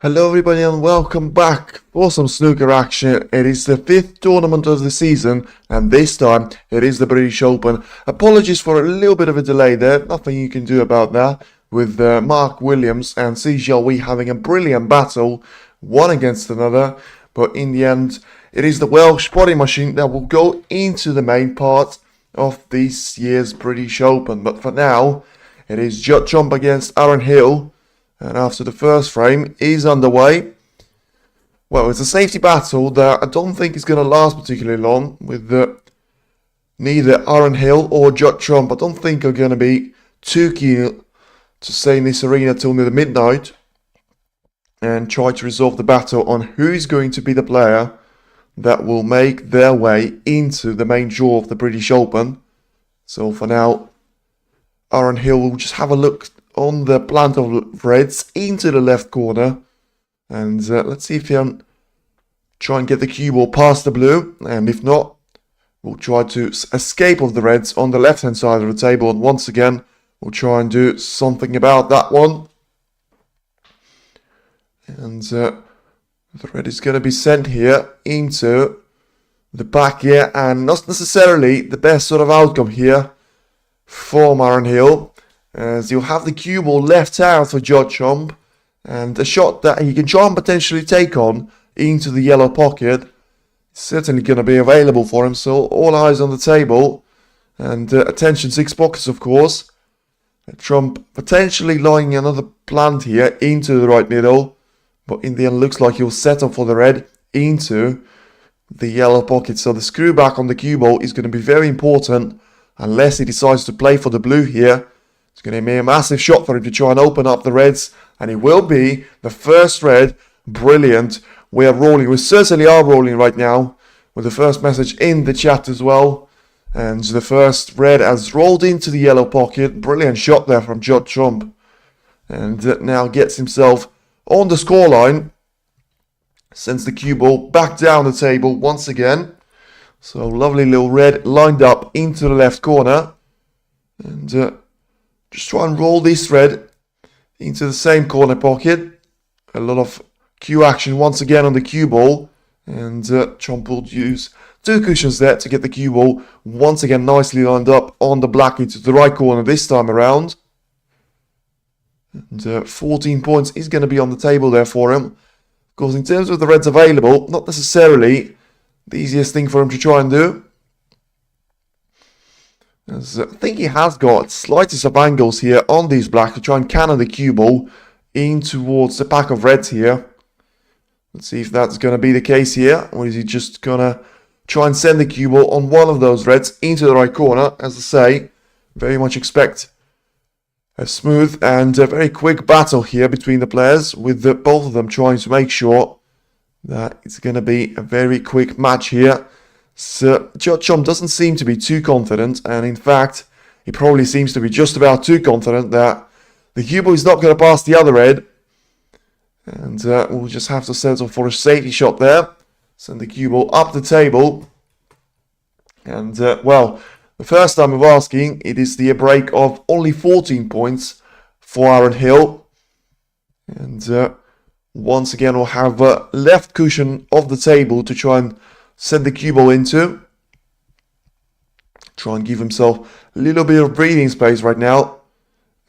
Hello everybody and welcome back for some snooker action. It is the 5th tournament of the season and this time it is the British Open. Apologies for a little bit of a delay there, nothing you can do about that, with Mark Williams and CJLW having a brilliant battle, one against another, but in the end it is the Welsh potting machine that will go into the main part of this year's British Open. But for now it is Judd against Aaron Hill. And after the first frame is underway, well, it's a safety battle that I don't think is going to last particularly long, with neither Aaron Hill or Judd. I don't think are going to be too keen to stay in this arena till near the midnight and try to resolve the battle on who is going to be the player that will make their way into the main draw of the British Open. So for now, Aaron Hill will just have a look on the plant of reds into the left corner, and let's see if he can try and get the cue ball past the blue, and if not, we'll try to escape of the reds on the left hand side of the table, and once again we'll try and do something about that one. And the red is going to be sent here into the back here, and not necessarily the best sort of outcome here for Aaron Hill, as you'll have the cue ball left out for Judd, and a shot that he can try and potentially take on into the yellow pocket. It's certainly going to be available for him, so all eyes on the table, and attention 6 pockets of course. Trump potentially lying another plant here into the right middle, but in the end looks like he'll settle for the red into the yellow pocket. So the screw back on the cue ball is going to be very important, unless he decides to play for the blue here. It's going to be a massive shot for him to try and open up the reds, and it will be the first red. Brilliant. We are rolling. We certainly are rolling right now, with the first message in the chat as well. And the first red has rolled into the yellow pocket. Brilliant shot there from Judd, and now gets himself on the scoreline. Sends the cue ball back down the table once again. So lovely little red lined up into the left corner, and just try and roll this red into the same corner pocket. A lot of cue action once again on the cue ball, and Trump will use 2 cushions there to get the cue ball once again nicely lined up on the black into the right corner this time around. And 14 points is going to be on the table there for him. Of course, in terms of the reds available, not necessarily the easiest thing for him to try and do, as I think he has got slightest of angles here on these black to try and cannon the cue ball in towards the pack of reds here. Let's see if that's going to be the case here, or is he just going to try and send the cue ball on one of those reds into the right corner. As I say, very much expect a smooth and a very quick battle here between the players, with both of them trying to make sure that it's going to be a very quick match here. So Judd doesn't seem to be too confident, and in fact he probably seems to be just about too confident that the cue ball is not going to pass the other red, and we'll just have to settle for a safety shot there. Send the cue ball up the table, and well, the first time of asking, it is the break of only 14 points for Aaron Hill. And once again, we'll have left cushion of the table to try and send the cue ball into. Try and give himself a little bit of breathing space right now.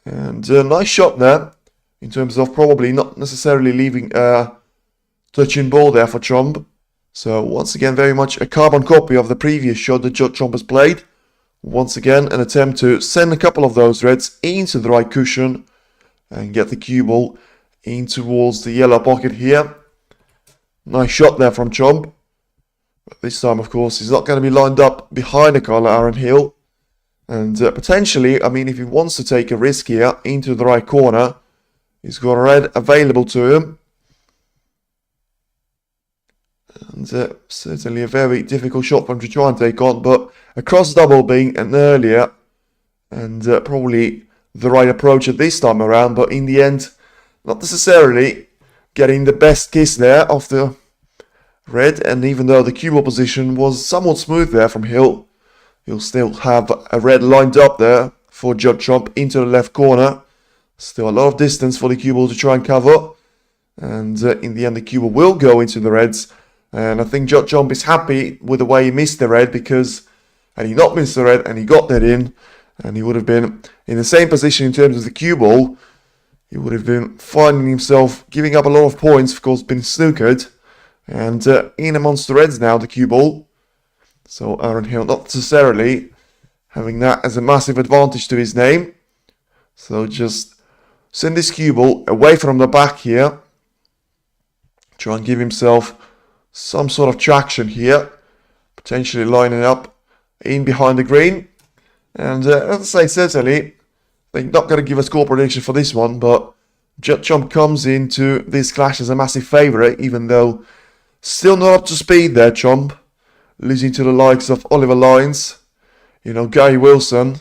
And nice shot there, in terms of probably not necessarily leaving a touching ball there for Trump. So once again, very much a carbon copy of the previous shot that Judd Trump has played. Once again, an attempt to send a couple of those reds into the right cushion and get the cue ball in towards the yellow pocket here. Nice shot there from Trump. But this time, of course, he's not going to be lined up behind the colour, Aaron Hill. And potentially, I mean, if he wants to take a risk here into the right corner, he's got a red available to him. And certainly a very difficult shot for him to try and take on, but a cross double being an earlier and probably the right approach at this time around, but in the end, not necessarily getting the best kiss there of the red. And even though the cue ball position was somewhat smooth there from Hill, he'll still have a red lined up there for Judd Trump into the left corner. Still a lot of distance for the cue ball to try and cover. And in the end, the cue ball will go into the reds. And I think Judd Trump is happy with the way he missed the red, because had he not missed the red and he got that in, and he would have been in the same position in terms of the cue ball, he would have been finding himself giving up a lot of points, of course, being snookered. And in amongst the reds now, the cue ball. So Aaron Hill not necessarily having that as a massive advantage to his name. So just send this cue ball away from the back here. Try and give himself some sort of traction here. Potentially lining up in behind the green. And as I say, certainly, they're not going to give a score prediction for this one, but Judd Trump comes into this clash as a massive favourite, even though still not up to speed there, Trump. Losing to the likes of Oliver Lyons, Gary Wilson,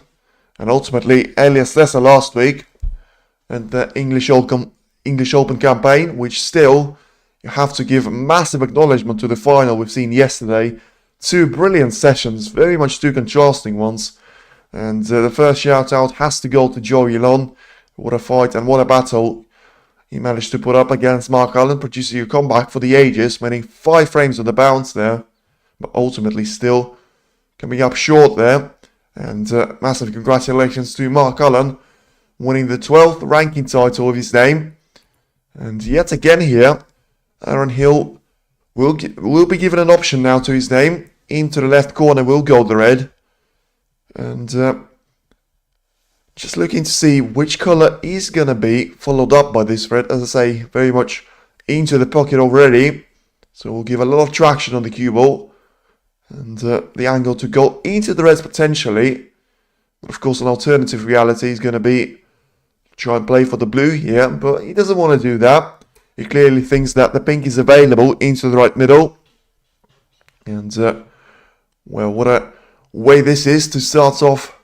and ultimately Elias Lesser last week. And the English Open campaign, which still, you have to give massive acknowledgement to the final we've seen yesterday. Two brilliant sessions, very much two contrasting ones. And the first shout out has to go to Joey Long. What a fight and what a battle he managed to put up against Mark Allen, producing a comeback for the ages, winning 5 frames on the bounce there. But ultimately still coming up short there. And massive congratulations to Mark Allen, winning the 12th ranking title of his name. And yet again here, Aaron Hill will be given an option now to his name. Into the left corner will go the red. And just looking to see which colour is going to be followed up by this red. As I say, very much into the pocket already. So we'll give a lot of traction on the cue ball. And the angle to go into the reds potentially. But of course, an alternative reality is going to be try and play for the blue here. But he doesn't want to do that. He clearly thinks that the pink is available into the right middle. And, well, what a way this is to start off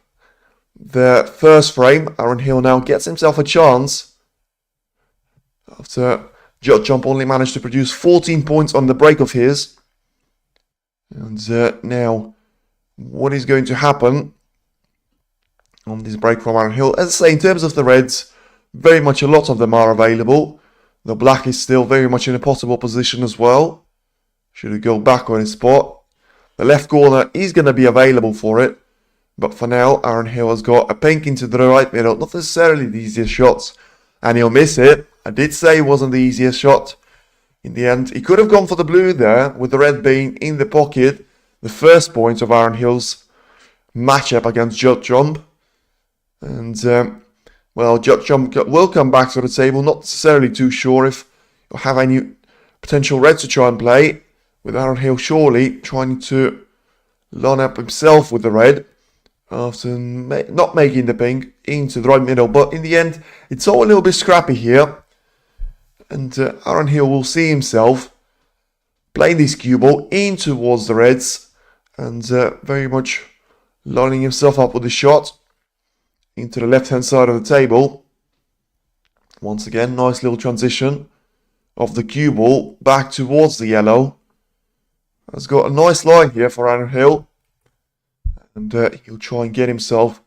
the first frame. Aaron Hill now gets himself a chance after Judd Trump only managed to produce 14 points on the break of his. And now, what is going to happen on this break from Aaron Hill? As I say, in terms of the reds, very much a lot of them are available. The black is still very much in a possible position as well. Should he go back on his spot? The left corner is going to be available for it. But for now, Aaron Hill has got a pink into the right middle. Not necessarily the easiest shots. And he'll miss it. I did say it wasn't the easiest shot. In the end, he could have gone for the blue there, with the red being in the pocket. The first point of Aaron Hill's matchup against Judd Trump. And, well, Judd Trump will come back to the table. Not necessarily too sure if he'll have any potential red to try and play. With Aaron Hill surely trying to line up himself with the red. After not making the pink into the right middle. But in the end, it's all a little bit scrappy here. And Aaron Hill will see himself playing this cue ball in towards the reds. And very much lining himself up with the shot into the left-hand side of the table. Once again, nice little transition of the cue ball back towards the yellow. Has got a nice line here for Aaron Hill. And he'll try and get himself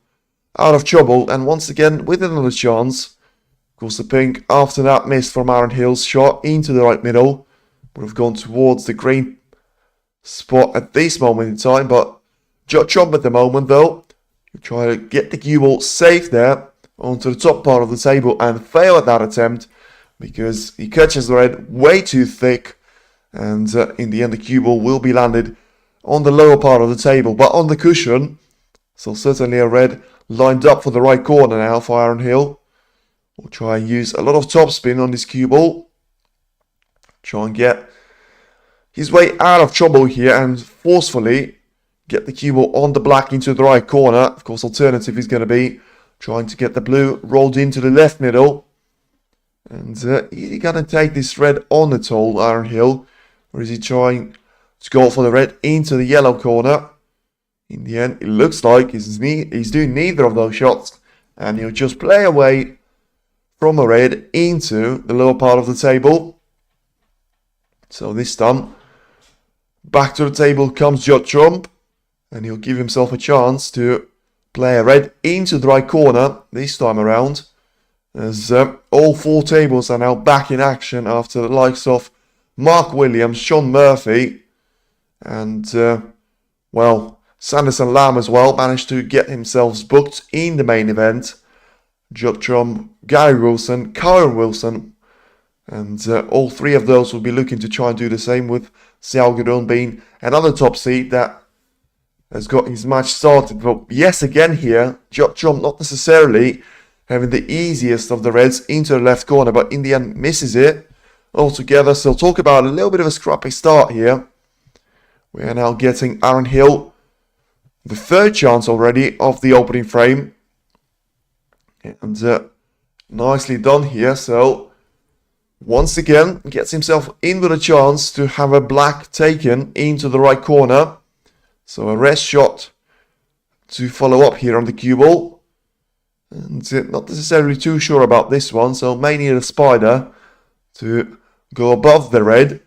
out of trouble. And once again, with another chance course, the pink, after that miss from Aaron Hill's shot into the right middle, would have gone towards the green spot at this moment in time. But Judd at the moment, though, you try to get the cue ball safe there onto the top part of the table and fail at that attempt because he catches the red way too thick. And in the end, the cue ball will be landed on the lower part of the table, but on the cushion. So certainly a red lined up for the right corner now for Aaron Hill. We'll try and use a lot of topspin on this cue ball. Try and get his way out of trouble here and forcefully get the cue ball on the black into the right corner. Of course, alternative is going to be trying to get the blue rolled into the left middle. And is he going to take this red on at all, Aaron Hill? Or is he trying to go for the red into the yellow corner? In the end, it looks like he's doing neither of those shots. And he'll just play away from a red into the lower part of the table. So this time, back to the table comes Judd. And he'll give himself a chance to play a red into the right corner this time around. As all four tables are now back in action after the likes of Mark Williams, Sean Murphy, and, well, Sanderson Lamb as well managed to get themselves booked in the main event. Judd, Gary Wilson, Kyron Wilson, and all three of those will be looking to try and do the same, with Xiao Gudun being another top seed that has got his match started. But yes, again here, Judd not necessarily having the easiest of the reds into the left corner, but in the end misses it altogether. So talk about a little bit of a scrappy start here. We are now getting Aaron Hill the third chance already of the opening frame. And nicely done here. So once again gets himself in with a chance to have a black taken into the right corner. So a rest shot to follow up here on the cue ball. And not necessarily too sure about this one, so may need a spider to go above the red.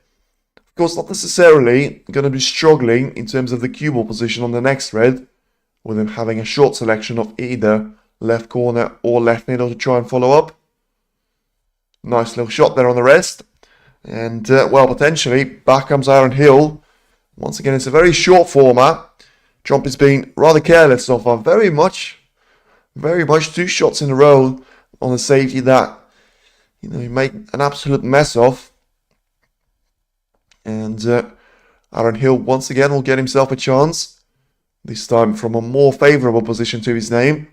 Of course, not necessarily going to be struggling in terms of the cue ball position on the next red, with him having a short selection of either left corner or left middle to try and follow up. Nice little shot there on the rest. And, well, potentially, back comes Aaron Hill. Once again, it's a very short format. Trump has been rather careless so far. Very much 2 shots in a row on a safety that, he made an absolute mess of. And Aaron Hill once again will get himself a chance. This time from a more favourable position to his name.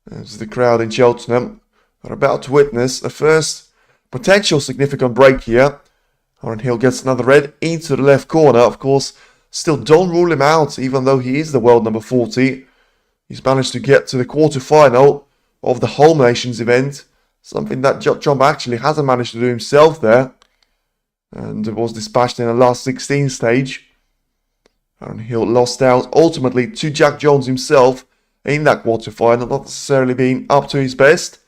As the crowd in Cheltenham are about to witness the first potential significant break here. Aaron Hill gets another red into the left corner. Of course, still don't rule him out, even though he is the world number 40. He's managed to get to the quarter-final of the Home Nations event. Something that Judd actually hasn't managed to do himself there. And it was dispatched in the last 16 stage. Aaron Hill lost out ultimately to Jack Jones himself in that quarter-final, not necessarily being up to his best.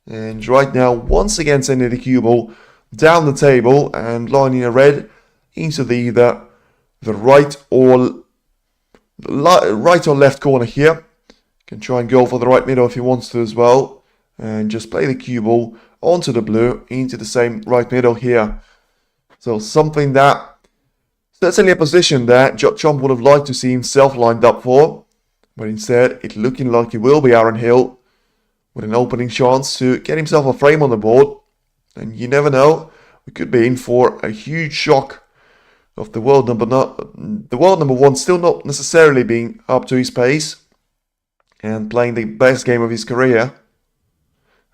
And right now, once again sending the cue ball down the table and lining a red into either the right or left corner here. Can try and go for the right middle if he wants to as well. And just play the cue ball onto the blue into the same right middle here. So something that, certainly a position that Judd would have liked to see himself lined up for. But instead, it's looking like it will be Aaron Hill with an opening chance to get himself a frame on the board. And you never know, we could be in for a huge shock of the world number one still not necessarily being up to his pace and playing the best game of his career.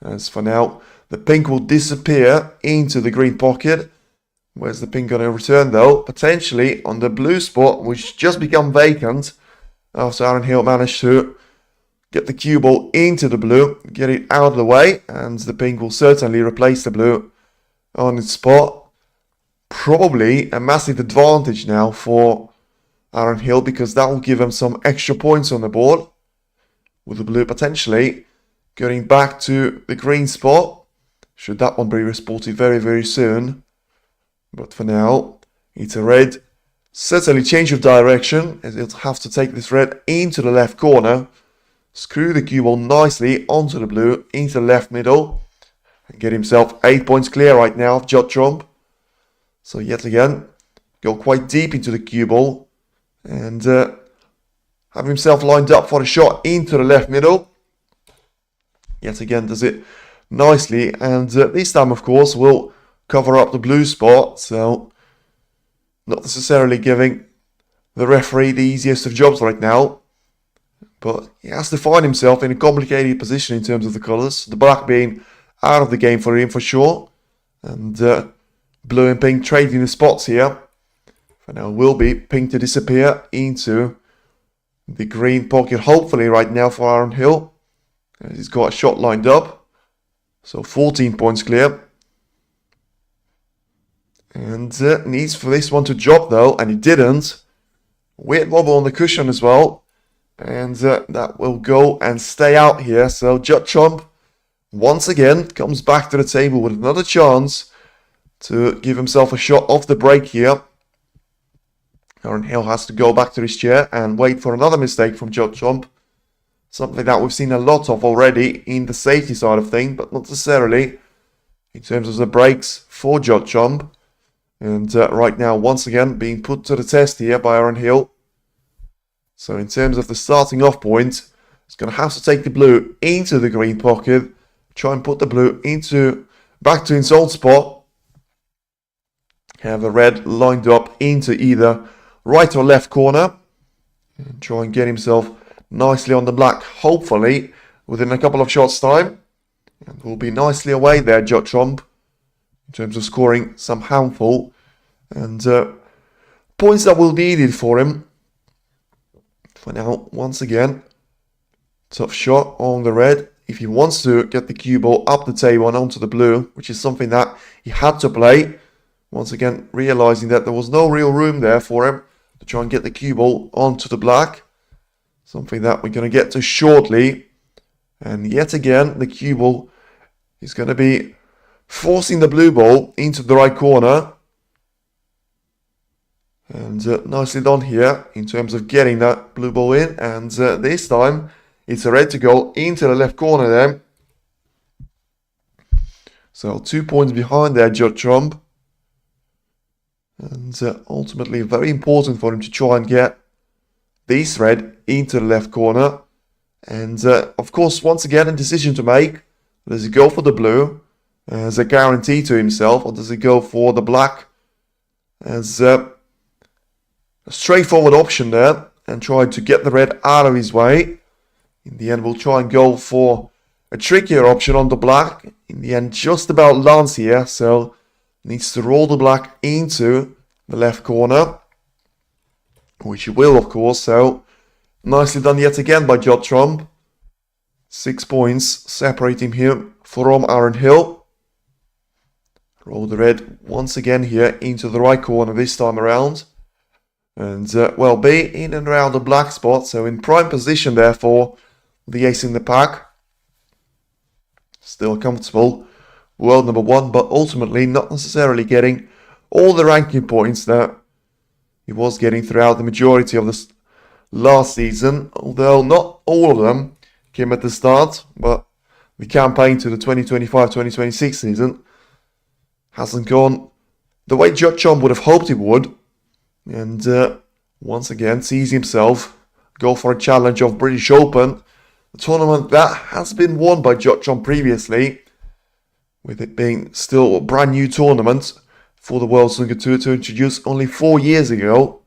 As for now, the pink will disappear into the green pocket. Where's the pink going to return though? Potentially on the blue spot, which just become vacant after Aaron Hill managed to get the cue ball into the blue, get it out of the way, and the pink will certainly replace the blue on its spot. Probably a massive advantage now for Aaron Hill, because that will give him some extra points on the board, with the blue potentially getting back to the green spot, should that one be resported very, very soon. But for now, it's a red. Certainly change of direction, as it'll have to take this red into the left corner. Screw the cue ball nicely onto the blue, into the left middle. and get himself 8 points clear right now of Judd Trump. So yet again, go quite deep into the cue ball and have himself lined up for a shot into the left middle. Yet again does it nicely, and this time of course will cover up the blue spot, so not necessarily giving the referee the easiest of jobs right now, but he has to find himself in a complicated position in terms of the colours, the black being out of the game for him for sure, and blue and pink trading the spots here. For now will be pink to disappear into the green pocket hopefully right now for Aaron Hill, as he's got a shot lined up. So 14 points clear. And needs for this one to drop though, and he didn't. Weird wobble on the cushion as well. And that will go and stay out here. So Judd Trump once again comes back to the table with another chance to give himself a shot off the break here. Aaron Hill has to go back to his chair and wait for another mistake from Judd Trump. Something that we've seen a lot of already in the safety side of things, but not necessarily in terms of the breaks for Judd Trump. And right now, once again, being put to the test here by Aaron Hill. So in terms of the starting off point, he's going to have to take the blue into the green pocket, try and put the blue back to its old spot. Have the red lined up into either right or left corner, and try and get himself nicely on the black, hopefully within a couple of shots time. And will be nicely away there, Judd Trump, in terms of scoring some handful. And points that will be needed for him. For now, once again, tough shot on the red. If he wants to get the cue ball up the table and onto the blue, which is something that he had to play. Once again, realizing that there was no real room there for him to try and get the cue ball onto the black. Something that we're going to get to shortly. And yet again, the cue ball is going to be forcing the blue ball into the right corner. And nicely done here in terms of getting that blue ball in. And this time, it's a red to go into the left corner then. So 2 points behind there, Judd Trump. And ultimately very important for him to try and get this red into the left corner. And of course, once again, a decision to make. Does he go for the blue as a guarantee to himself, or does he go for the black as a straightforward option there and try to get the red out of his way? In the end, we'll try and go for a trickier option on the black. In the end, just about lands here, so needs to roll the black into the left corner, which he will, of course. So nicely done yet again by Judd Trump. 6 points separating him from Aaron Hill. Roll the red once again here into the right corner this time around. And well, be in and around the black spot, so in prime position therefore the ace in the pack. Still comfortable, world number one, but ultimately not necessarily getting all the ranking points that he was getting throughout the majority of this last season, although not all of them came at the start, but the campaign to the 2025-2026 season hasn't gone the way Judd Trump would have hoped it would. And once again sees himself go for a challenge of British Open, a tournament that has been won by Judd Trump previously, with it being still a brand new tournament for the World Snooker Tour to introduce only 4 years ago.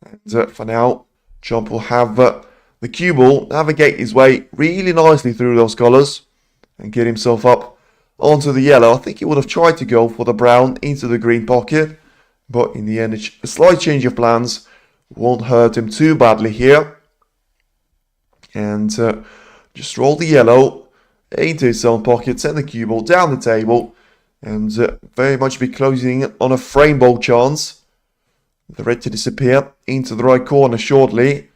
And for now, Trump will have the cue ball navigate his way really nicely through those colours and get himself up onto the yellow. I think he would have tried to go for the brown into the green pocket, but in the end, a slight change of plans won't hurt him too badly here. And just roll the yellow into his own pocket, send the cue ball down the table, and very much be closing on a frame ball chance. The red to disappear into the right corner shortly,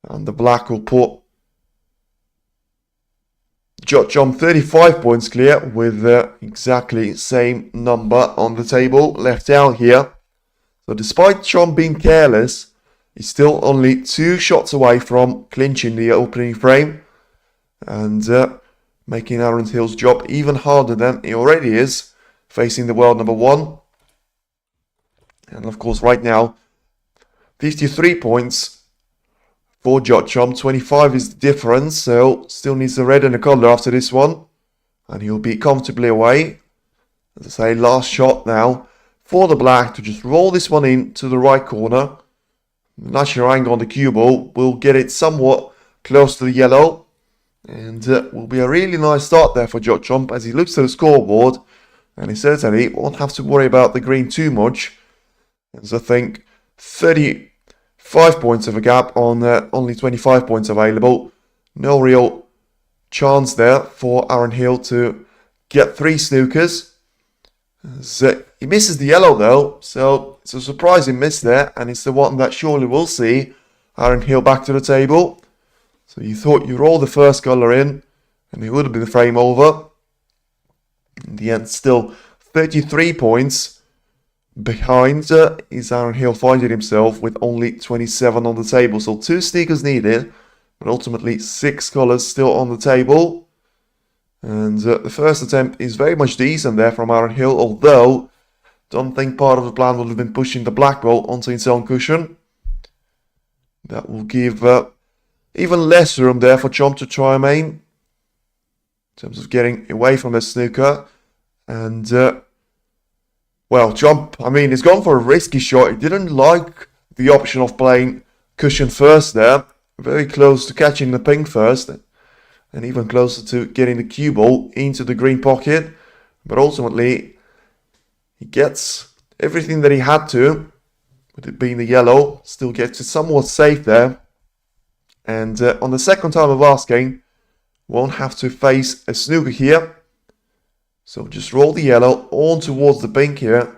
and the black will put Judd Trump 35 points clear with exactly same number on the table left out here. So despite Trump being careless, he's still only 2 shots away from clinching the opening frame. And making Aaron Hill's job even harder than it already is, facing the world number 1. And of course, right now, 53 points for Watchalong. 25 is the difference, so still needs the red and the colour after this one. And he'll be comfortably away. As I say, last shot now for the black to just roll this one in to the right corner. The natural angle on the cue ball will get it somewhat close to the yellow. And will be a really nice start there for Watchalong as he looks to the scoreboard. And he certainly won't have to worry about the green too much. As I think 35 points of a gap on only 25 points available. No real chance there for Aaron Hill to get 3 snookers. He misses the yellow though, so it's a surprising miss there, and it's the one that surely will see Aaron Hill back to the table. So you thought you roll the first colour in and it would have been the frame over. In the end, still 33 points behind is Aaron Hill finding himself with only 27 on the table. So 2 sneakers needed, but ultimately 6 colours still on the table. And the first attempt is very much decent there from Aaron Hill, although don't think part of the plan would have been pushing the black ball onto its own cushion. That will give even less room there for Chomp to try and aim, in terms of getting away from the snooker. And well, Chomp, I mean, he's gone for a risky shot. He didn't like the option of playing cushion first there. Very close to catching the pink first, and even closer to getting the cue ball into the green pocket. But ultimately, he gets everything that he had to, with it being the yellow. Still gets it somewhat safe there. And on the second time of asking, won't have to face a snooker here. So just roll the yellow on towards the pink here,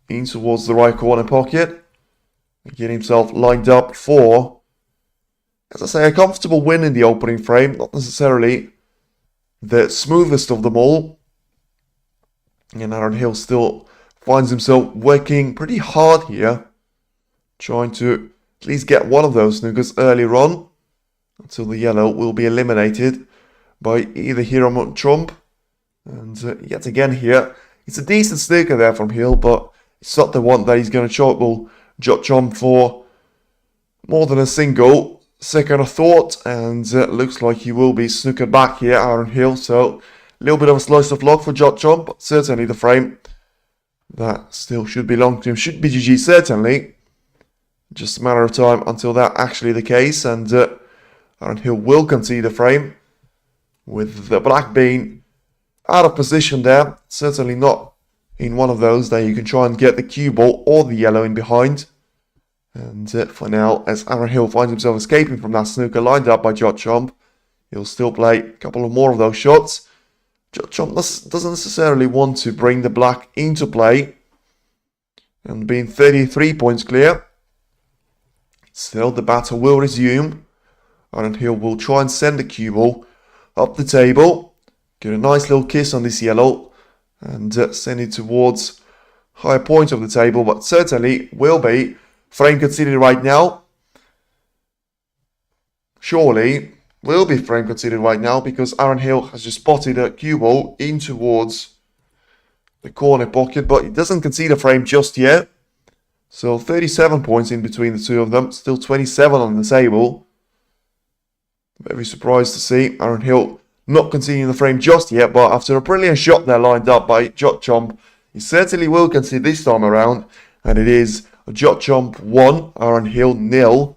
in towards the right corner pocket. And get himself lined up for, as I say, a comfortable win in the opening frame. Not necessarily the smoothest of them all. And Aaron Hill still finds himself working pretty hard here, trying to at least get one of those snookers earlier on, until the yellow will be eliminated by either Hiram or Trump. And yet again here, it's a decent snooker there from Hill, but it's not the one that he's going to trouble Watchalong for more than a single second of thought. And looks like he will be snookered back here, Aaron Hill. So a little bit of a slice of luck for Watchalong, but certainly the frame that still should belong to him should be GG, certainly. Just a matter of time until that actually the case. And Aaron Hill will concede the frame, with the black being out of position there. Certainly not in one of those that you can try and get the cue ball or the yellow in behind. And for now, as Aaron Hill finds himself escaping from that snooker lined up by Watchalong, he'll still play a couple of more of those shots. Watchalong doesn't necessarily want to bring the black into play, and being 33 points clear, still the battle will resume. Aaron Hill will try and send the cue ball up the table, get a nice little kiss on this yellow, and send it towards higher point of the table, but certainly will be frame conceded right now. Surely will be frame conceded right now, because Aaron Hill has just spotted a cue ball in towards the corner pocket, but he doesn't concede a frame just yet. So 37 points in between the two of them, still 27 on the table. Very surprised to see Aaron Hill not conceding the frame just yet, but after a brilliant shot there lined up by Watchalong, he certainly will concede this time around, and it is Watchalong 1, Aaron Hill 0.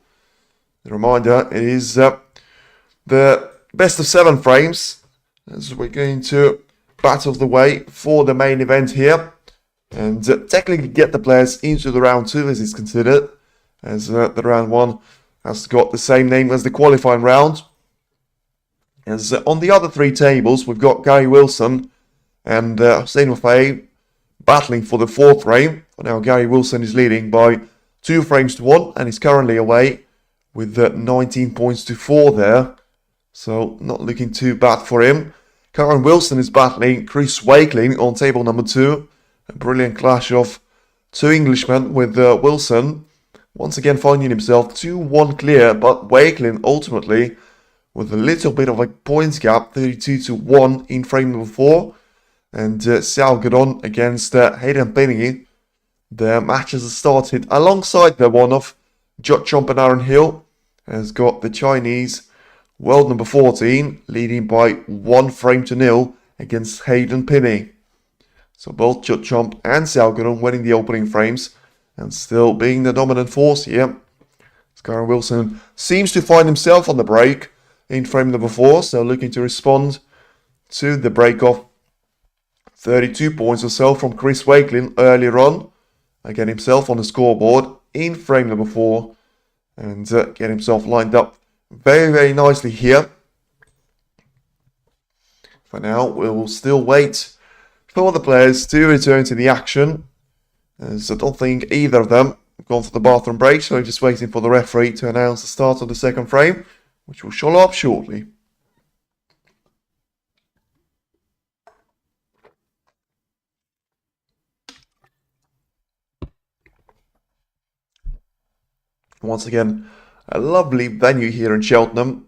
A reminder, it is the best of 7 frames, as we're going to battle the way for the main event here, and technically get the players into the round 2 as it's considered, as the round 1 has got the same name as the qualifying round. As on the other 3 tables, we've got Gary Wilson and Hussein Wafai battling for the 4th frame. For now, Gary Wilson is leading by 2 frames to 1 and is currently away with 19 points to 4 there. So not looking too bad for him. Karen Wilson is battling Chris Wakeling on table number 2. A brilliant clash of 2 Englishmen, with Wilson once again finding himself 2-1 clear, but Wakeling ultimately with a little bit of a points gap, 32-1 in frame number 4. And Salgadon against Hayden Penny. The matches have started alongside the one of Judd Trump and Aaron Hill. Has got the Chinese world number 14 leading by 1-0 against Hayden Penny. So both Judd Trump and Salgadon winning the opening frames and still being the dominant force here. Skyron Wilson seems to find himself on the break in frame number 4, so looking to respond to the break off 32 points or so from Chris Wakelin earlier on. Get himself on the scoreboard in frame number 4 and get himself lined up very, very nicely here. For now, we will still wait for the players to return to the action, as I don't think either of them have gone for the bathroom break, so just waiting for the referee to announce the start of the second frame, which will show up shortly. Once again, a lovely venue here in Cheltenham.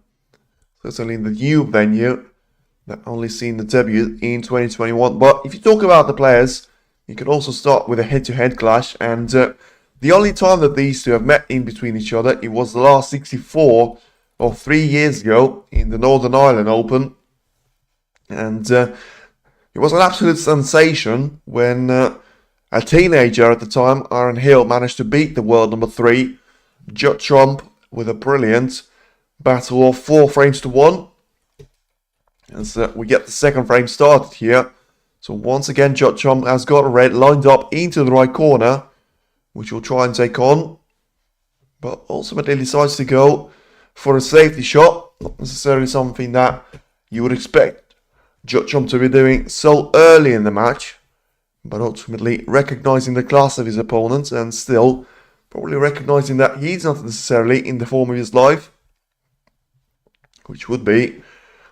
Certainly the new venue that only seen the debut in 2021. But if you talk about the players, you can also start with a head-to-head clash. And the only time that these two have met in between each other, it was the last 64 or 3 years ago in the Northern Ireland Open. And it was an absolute sensation when a teenager at the time, Aaron Hill, managed to beat the world number 3, Judd Trump, with a brilliant battle of 4-1. As we get the second frame started here. So once again, Judd Trump has got a red lined up into the right corner, which will try and take on, but ultimately decides to go for a safety shot. Not necessarily something that you would expect Judd Trump to be doing so early in the match, but ultimately recognizing the class of his opponent and still probably recognizing that he's not necessarily in the form of his life, which would be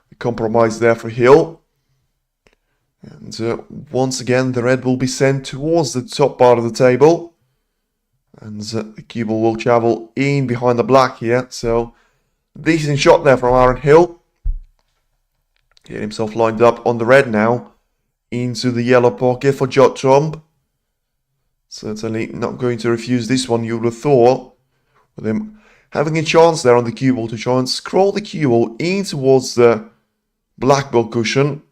the compromise there for Hill. And once again, the red will be sent towards the top part of the table. And the cue ball will travel in behind the black here. So, decent shot there from Aaron Hill. Get himself lined up on the red now. Into the yellow pocket for Judd Trump. Certainly not going to refuse this one, you would have thought. With him having a chance there on the cue ball to try and scroll the cue ball in towards the black ball cushion.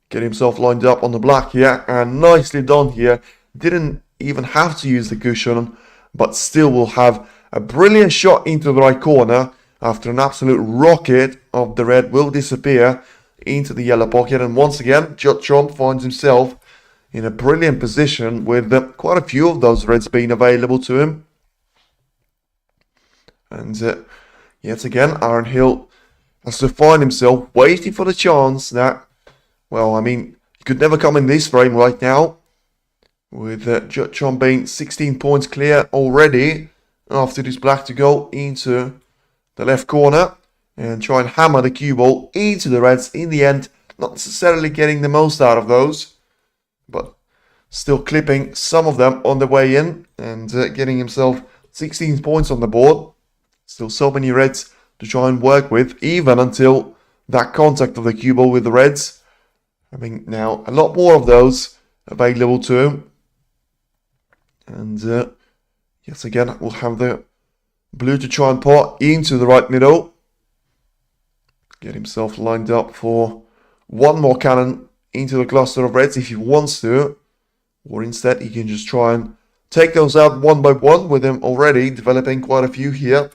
Get himself lined up on the black here. And nicely done here. Didn't even have to use the cushion, but still will have a brilliant shot into the right corner after an absolute rocket of the red will disappear into the yellow pocket. And once again, Judd Trump finds himself in a brilliant position with quite a few of those reds being available to him. And yet again, Aaron Hill has to find himself waiting for the chance that, well, I mean, he could never come in this frame right now. With Judd Trump being 16 points clear already after this black to go into the left corner and try and hammer the cue ball into the reds in the end. Not necessarily getting the most out of those, but still clipping some of them on the way in and getting himself 16 points on the board. Still so many reds to try and work with, even until that contact of the cue ball with the reds. I mean, now a lot more of those available to him. And yes, again, we'll have the blue to try and pot into the right middle. Get himself lined up for one more cannon into the cluster of reds if he wants to. Or instead, he can just try and take those out one by one, with him already developing quite a few here.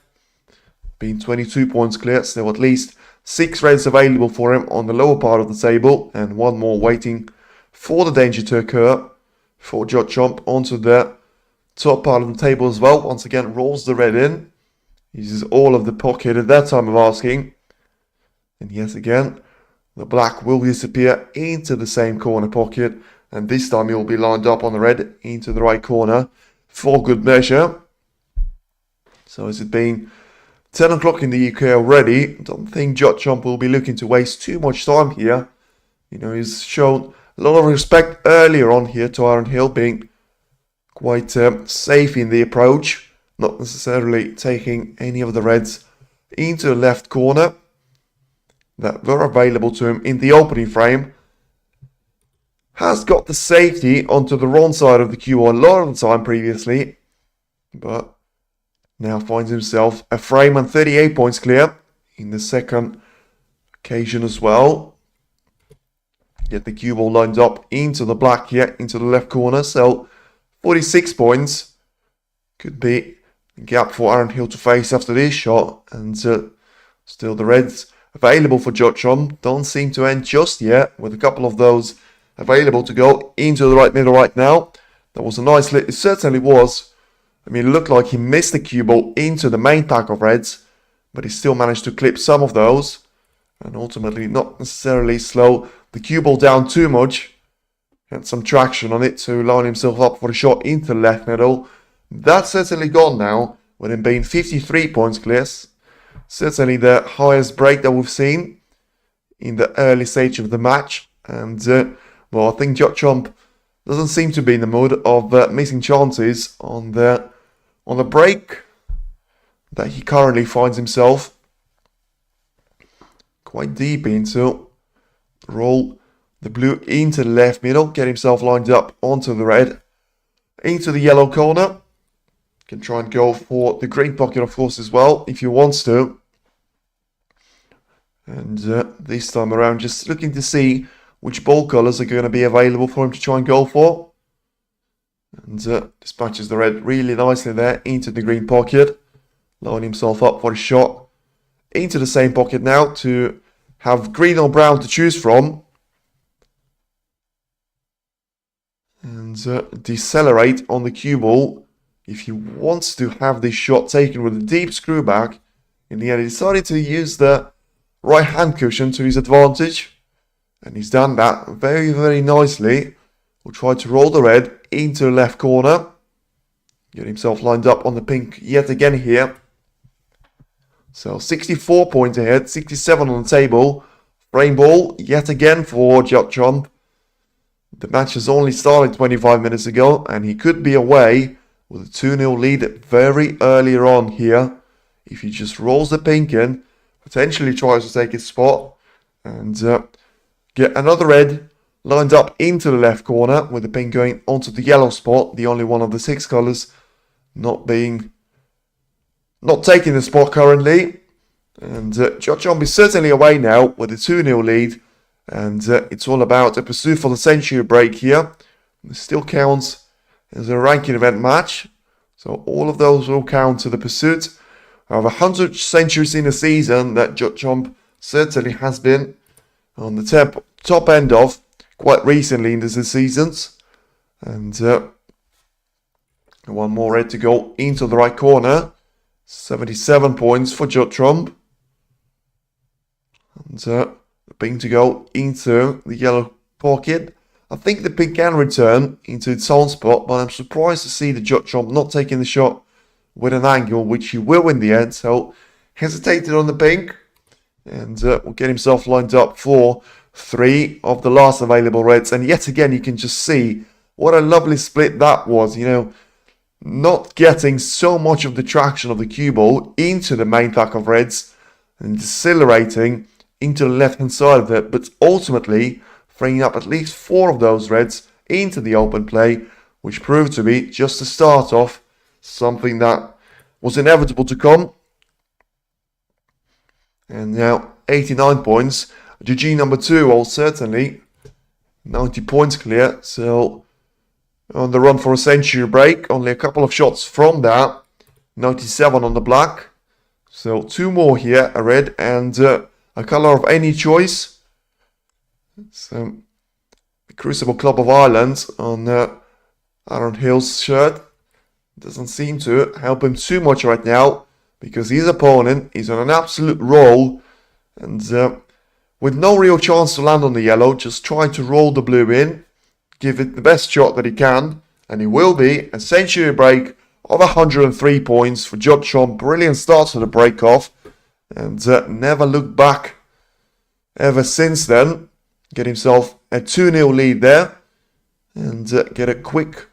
Being 22 points clear, still at least 6 reds available for him on the lower part of the table. And one more waiting for the danger to occur for Judd Trump onto the top part of the table as well. Once again, rolls the red in. Uses all of the pocket at that time of asking. And yet again, the black will disappear into the same corner pocket. And this time he will be lined up on the red into the right corner for good measure. So as it being 10 o'clock in the UK already, I don't think Judd Trump will be looking to waste too much time here. You know, he's shown a lot of respect earlier on here to Aaron Hill, being quite safe in the approach, not necessarily taking any of the reds into the left corner. that were available to him in the opening frame. Has got the safety onto the wrong side of the cue a lot of the time previously, but now finds himself a frame and 38 points clear in the second occasion as well. Get the cue ball lined up into the black here, into the left corner. So 46 points could be a gap for Aaron Hill to face after this shot. And still the reds available for Watchalong don't seem to end just yet, with a couple of those available to go into the right middle right now. That was a nice lit. It certainly was. I mean, it looked like he missed the cue ball into the main pack of reds, but he still managed to clip some of those. And ultimately not necessarily slow the cue ball down too much. Had some traction on it to line himself up for a shot into the left middle. That's certainly gone now, with him being 53 points clear. Certainly the highest break that we've seen in the early stage of the match. And, well, I think Watchalong doesn't seem to be in the mood of missing chances on the break that he currently finds himself quite deep into. Roll the blue into the left middle, get himself lined up onto the red, into the yellow corner. Can try and go for the green pocket, of course, as well, if he wants to. And this time around, just looking to see which ball colours are going to be available for him to try and go for. And dispatches the red really nicely there into the green pocket. Lining himself up for a shot into the same pocket now to have green or brown to choose from. And decelerate on the cue ball if he wants to have this shot taken with a deep screw back. In the end, he decided to use the right hand cushion to his advantage. And he's done that very, very nicely. Will try to roll the red into the left corner. Get himself lined up on the pink yet again here. So 64 points ahead, 67 on the table. Frame ball yet again for Watchalong. The match has only started 25 minutes ago, and he could be away with a 2-0 lead very earlier on here. If he just rolls the pink in, potentially tries to take his spot, and get another red lined up into the left corner, with the pink going onto the yellow spot, the only one of the 6 colours not taking the spot currently. And Watchalong is certainly away now with a 2-0 lead. And it's all about a pursuit for the century break here. It still counts as a ranking event match. So all of those will count to the pursuit of 100 centuries in a season that Watchalong certainly has been on the top end of quite recently in the seasons. And one more red to go into the right corner. 77 points for Watchalong. And the pink to go into the yellow pocket. I think the pink can return into its own spot, but I'm surprised to see the Watchalong not taking the shot with an angle, which he will in the end. So hesitated on the pink, and will get himself lined up for 3 of the last available reds. And yet again, you can just see what a lovely split that was. You know, not getting so much of the traction of the cue ball into the main pack of reds and decelerating into the left hand side of it, but ultimately freeing up at least 4 of those reds into the open play, which proved to be just the start of something that was inevitable to come. And now 89 points. GG number 2, well, certainly 90 points clear, so on the run for a century break. Only a couple of shots from that. 97 on the black. So 2 more here, a red and a colour of any choice. So the Crucible Club of Ireland on Aaron Hill's shirt doesn't seem to help him too much right now, because his opponent is on an absolute roll, and with no real chance to land on the yellow, just trying to roll the blue in, give it the best shot that he can, and he will be a century break of 103 points for Watchalong. Brilliant start to the break off, and never looked back ever since then. Get himself a 2-0 lead there, and get a quick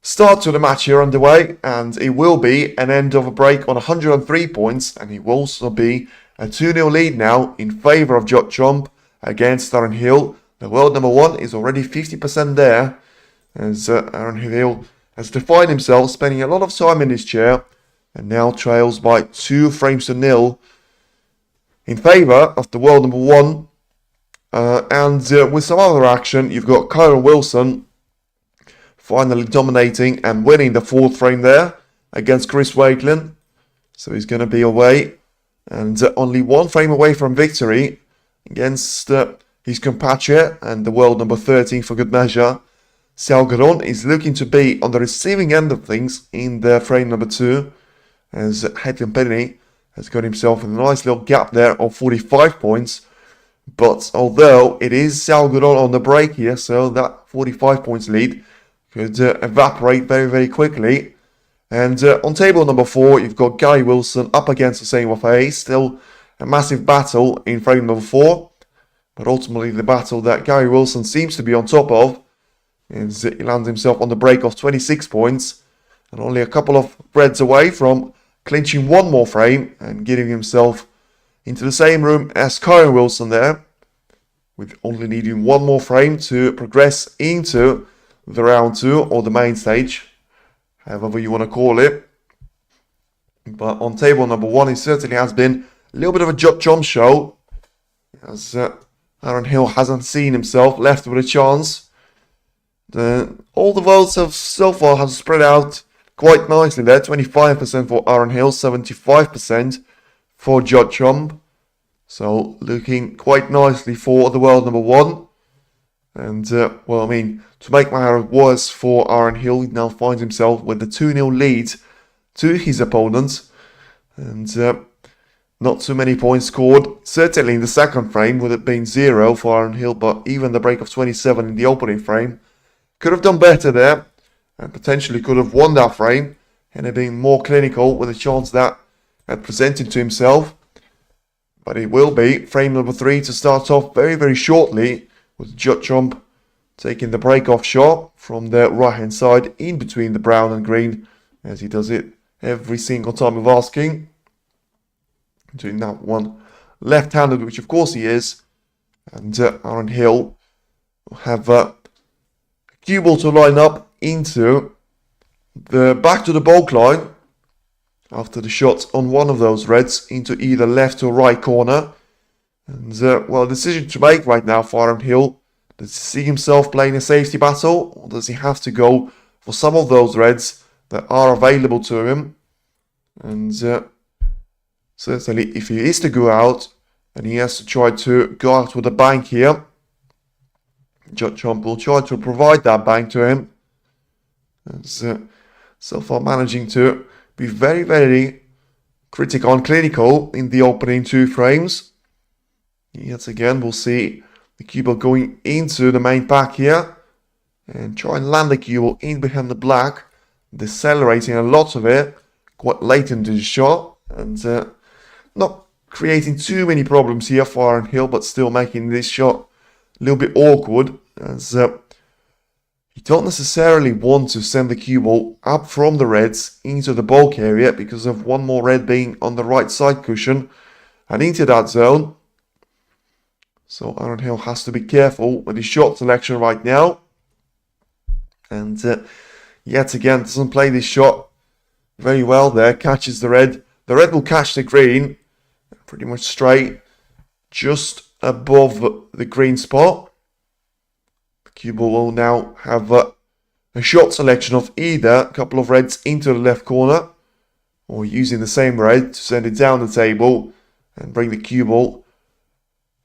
start to the match here underway, and it will be an end of a break on 103 points, and he will also be a 2-0 lead now in favour of Judd against Aaron Hill. The world number 1 is already 50% there, as Aaron Hill has defined himself, spending a lot of time in his chair, and now trails by 2 frames to 0 in favour of the world number 1. And with some other action, you've got Kyron Wilson finally dominating and winning the 4th frame there against Chris Wakelin. So he's going to be away, and only 1 frame away from victory against his compatriot and the world number 13 for good measure. Salgaron is looking to be on the receiving end of things in the frame number 2, as Hedlin Penny has got himself in a nice little gap there of 45 points. But although it is Salgaron on the break here, so that 45 points lead could evaporate very, very quickly. And on table number 4, you've got Gary Wilson up against Hussein Wafai. Still a massive battle in frame number 4. But ultimately the battle that Gary Wilson seems to be on top of is he lands himself on the break of 26 points. And only a couple of reds away from clinching 1 more frame and getting himself into the same room as Kyron Wilson there, with only needing 1 more frame to progress into the round 2 or the main stage, however you want to call it. But on table number 1, it certainly has been a little bit of a Judd show, as Aaron Hill hasn't seen himself left with a chance. All the votes have so far have spread out quite nicely there. 25% for Aaron Hill, 75% for Judd. So looking quite nicely for the world number 1. And well, I mean, to make matters worse for Aaron Hill, he now finds himself with the 2-0 lead to his opponent. And not too many points scored. Certainly in the second frame, with it being 0 for Aaron Hill, but even the break of 27 in the opening frame could have done better there, and potentially could have won that frame, and it being more clinical with a chance that had presented to himself. But it will be frame number 3 to start off very, very shortly, with Judd taking the break-off shot from the right-hand side in between the brown and green, as he does it every single time of asking. Doing that one left-handed, which of course he is. And Aaron Hill will have a cue ball to line up into the back to the bulk line after the shot on one of those reds into either left or right corner. And well, a decision to make right now for Aaron Hill. Does he see himself playing a safety battle, or does he have to go for some of those reds that are available to him? And certainly if he is to go out, and he has to try to go out with a bang here, Judd will try to provide that bang to him. And so far managing to be very, very critical and clinical in the opening 2 frames. Yet again, we'll see the cue ball going into the main pack here, and try and land the cue ball in behind the black, decelerating a lot of it quite late into the shot, and not creating too many problems here for Aaron Hill, but still making this shot a little bit awkward, as you don't necessarily want to send the cue ball up from the reds into the bulk area because of 1 more red being on the right side cushion and into that zone. So Aaron Hill has to be careful with his shot selection right now. And yet again, doesn't play this shot very well there. Catches the red. The red will catch the green pretty much straight, just above the green spot. The cue ball will now have a shot selection of either a couple of reds into the left corner, or using the same red to send it down the table and bring the cue ball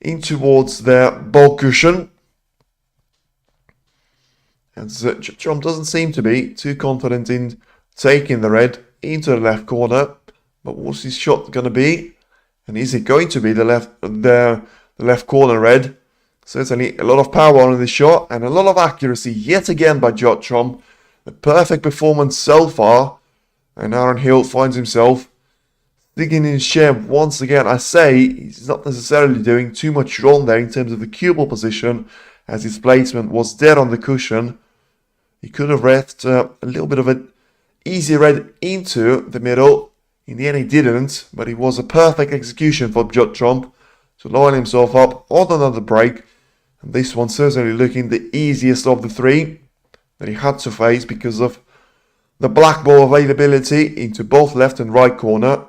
in towards their bulk cushion. And Judd doesn't seem to be too confident in taking the red into the left corner. But what's his shot going to be? And is it going to be the left corner red? Certainly a lot of power on this shot and a lot of accuracy yet again by Judd. The perfect performance so far. And Aaron Hill finds himself digging in his chair once again. I say he's not necessarily doing too much wrong there in terms of the cue ball position, as his placement was dead on the cushion. He could have left a little bit of an easy red into the middle In the end he didn't, but it was a perfect execution for Judd to line himself up on another break. And this one certainly looking the easiest of the three that he had to face because of the black ball availability into both left and right corner.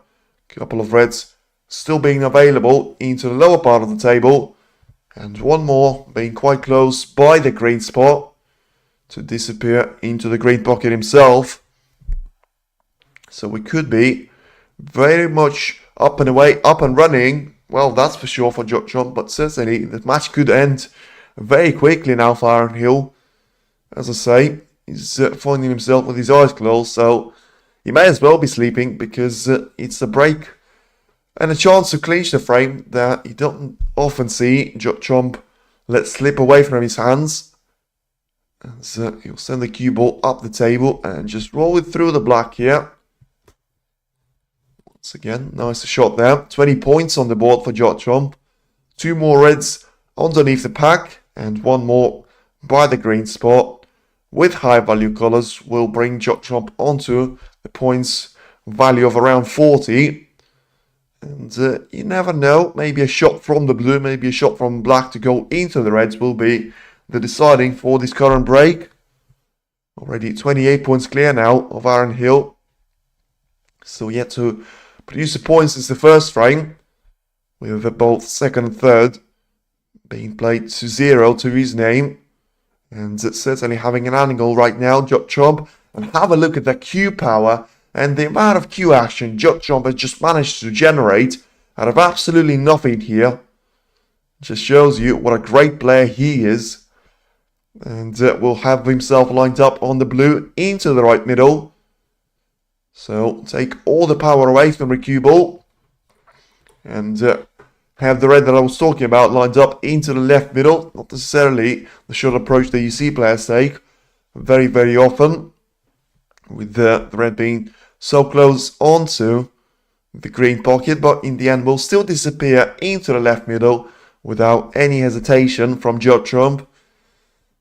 A couple of reds still being available into the lower part of the table. And one more being quite close by the green spot to disappear into the green pocket himself. So we could be very much up and away, up and running. Well, that's for sure for Judd, but certainly the match could end very quickly now for Aaron Hill. As I say, he's finding himself with his eyes closed, so he may as well be sleeping because it's a break and a chance to clinch the frame that you don't often see Judd let slip away from his hands. As he'll send the cue ball up the table and just roll it through the black here. Once again, nice shot there. 20 points on the board for Judd. 2 more reds underneath the pack and 1 more by the green spot with high value colours will bring Judd onto the points value of around 40. And you never know, maybe a shot from the blue, maybe a shot from black to go into the reds will be the deciding for this current break. Already 28 points clear now of Aaron Hill. Still yet to produce the points since the first frame, with both second and third being played to 0 to his name. And it's certainly having an angle right now, Judd. And have a look at the Q power and the amount of Q action Judd has just managed to generate out of absolutely nothing here. Just shows you what a great player he is. And will have himself lined up on the blue into the right middle. So take all the power away from the cue ball. And have the red that I was talking about lined up into the left middle. Not necessarily the short approach that you see players take very, very often. With the red being so close onto the green pocket. But in the end will still disappear into the left middle without any hesitation from Judd.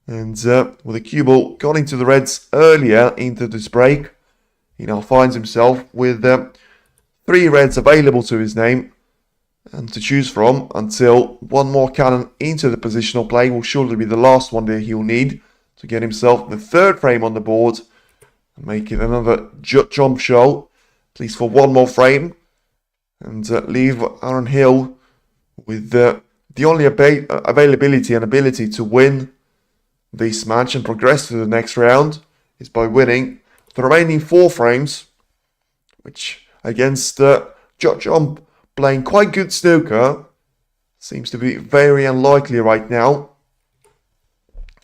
And with the cue ball got into the reds earlier into this break, he now finds himself with 3 reds available to his name and to choose from until 1 more cannon into the positional play will surely be the last one that he'll need to get himself the 3rd frame on the board and make it another Judd show, at least for 1 more frame, and leave Aaron Hill with the only availability and ability to win this match and progress to the next round is by winning the remaining 4 frames, which against Judd playing quite good snooker seems to be very unlikely right now.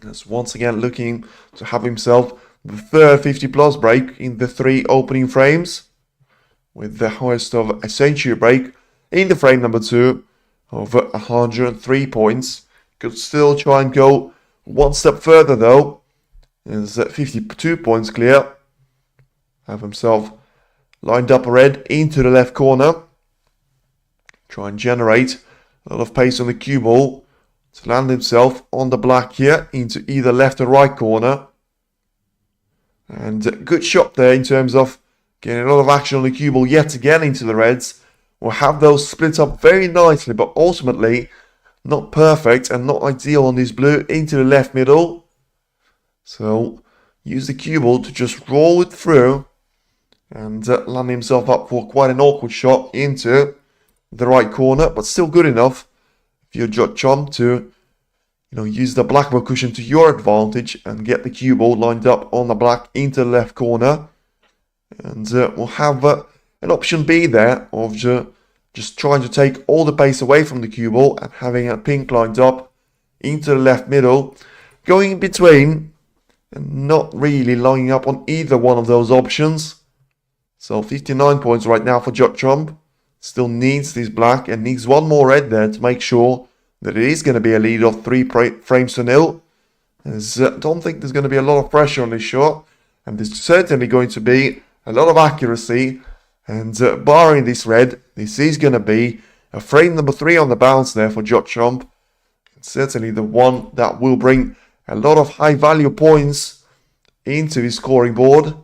As once again looking to have himself the 3rd 50 plus break in the 3 opening frames, with the highest of a century break in the frame number 2 of 103 points. Could still try and go 1 step further though, is 52 points clear. Have himself lined up a red into the left corner. Try and generate a lot of pace on the cue ball to land himself on the black here into either left or right corner. And good shot there in terms of getting a lot of action on the cue ball yet again into the reds. We'll have those split up very nicely, but ultimately not perfect and not ideal on this blue into the left middle. So use the cue ball to just roll it through and land himself up for quite an awkward shot into the right corner, but still good enough if you're Judd to use the black ball cushion to your advantage and get the cue ball lined up on the black into the left corner. And we'll have an option B there of just trying to take all the pace away from the cue ball and having a pink lined up into the left middle, going in between and not really lining up on either one of those options. So 59 points right now for Judd. Still needs this black and needs 1 more red there to make sure that it is going to be a lead of 3 frames to 0. As I don't think there's going to be a lot of pressure on this shot, and there's certainly going to be a lot of accuracy. And barring this red, this is going to be a frame number 3 on the bounce there for Judd. Certainly the one that will bring a lot of high value points into his scoring board.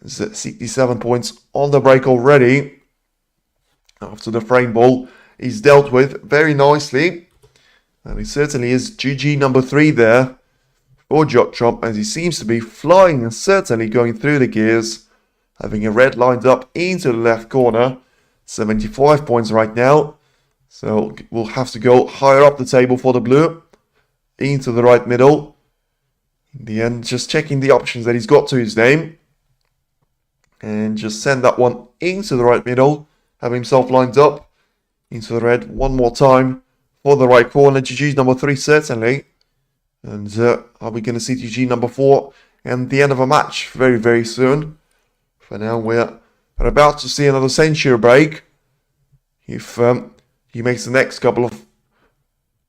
There's 67 points on the break already. After the frame ball is dealt with very nicely. And it certainly is GG number 3 there for Judd, as he seems to be flying and certainly going through the gears. Having a red lined up into the left corner. 75 points right now. So we'll have to go higher up the table for the blue. Into the right middle. In the end, just checking the options that he's got to his name. And just send that one into the right middle. Have himself lined up into the red one more time for the right corner. GG number 3 certainly. And are we going to see GG number 4 and the end of a match very, very soon? For now, we're about to see another century break. If he makes the next couple of